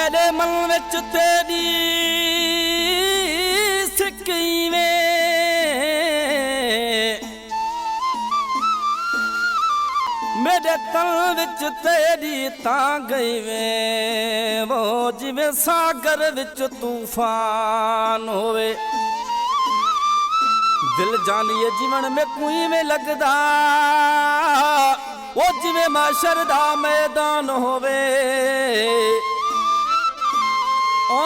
मेरे मन विच तेरी सिक्कीवें, मेरे तन विच तेरी तां गईवें। वो जिवें सागर विच तूफान होवे, दिल जानिए जीवन में कोई में लगदा। वो जिवें माशर दा मैदान होवे, ओ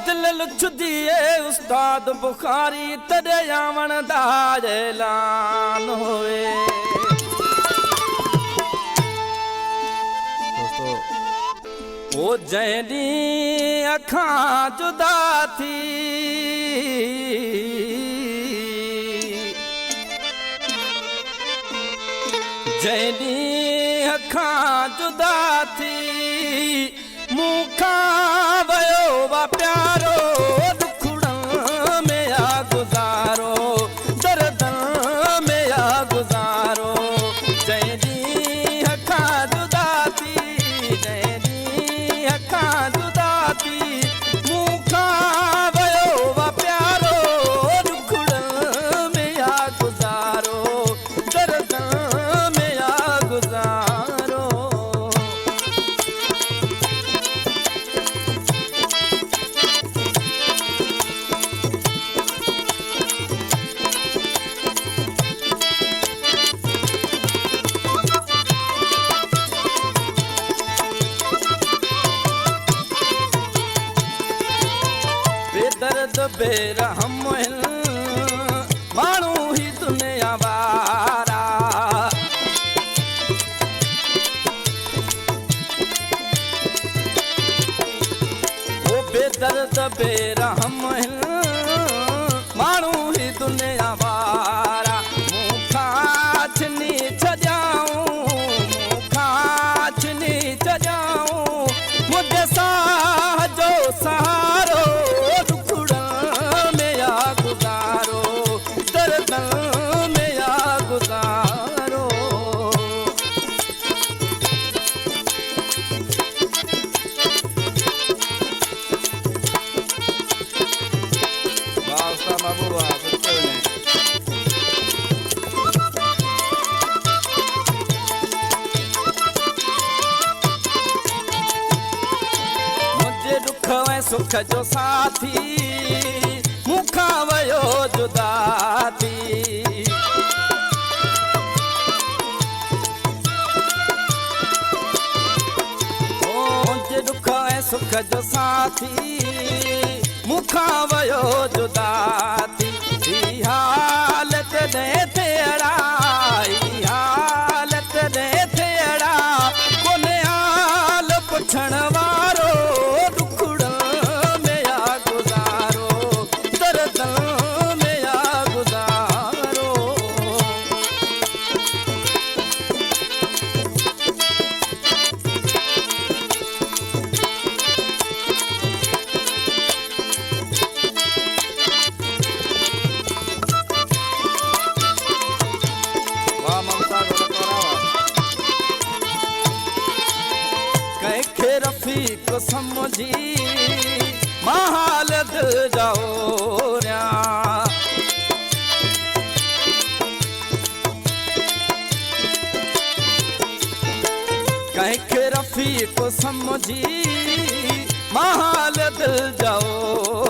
दिल लुचदी है उस्ताद बुखारी तेरे आवन दा ऐलान होवे। ओ जैनी अखां जुदा थी, जैनी अखां जुदा थी, मूंखां वयो वा प्यारो दुखड़न में आ गुज़ारो, दर्दन में आ गुज़ारो। जैनी अखां जुदा थी, जैनी अखां जुदा थी, मूंखां वयो वा प्यारो दुखड़न में आ गुज़ारो, दर्दन में आ गुज़ारो। बेदर्द बेरहम मानू ही दुनिया वारा, वो बेदर्द बेरहम मानू ही दुनिया वारा। मूंखा छनी छजाऊं, मूंखा छनी छजाऊं, मुझे साह जो सहारो दुखड़न में आ गुज़ारो, दर्दन में आ गुज़ारो। वाह उस्ताद महबूबा सच्चे ने। मुझे दुख ऐं सुख जो साथी, मूंखां वयो जुदा थी। मुझे दुख ऐं सुख जो साथी, मूंखां वयो जुदा थी। ई हालत दे तेरा, ई हालत दे तेरा, कोने हाल पुछण वारो दुखड़न में आ गुज़ारो, दर्दन में आ गुज़ारो। वाह ममता कैखे रफीक समझी महाल दिल जाओ न्या। कैखे रफीक समझी महाल दिल जाओ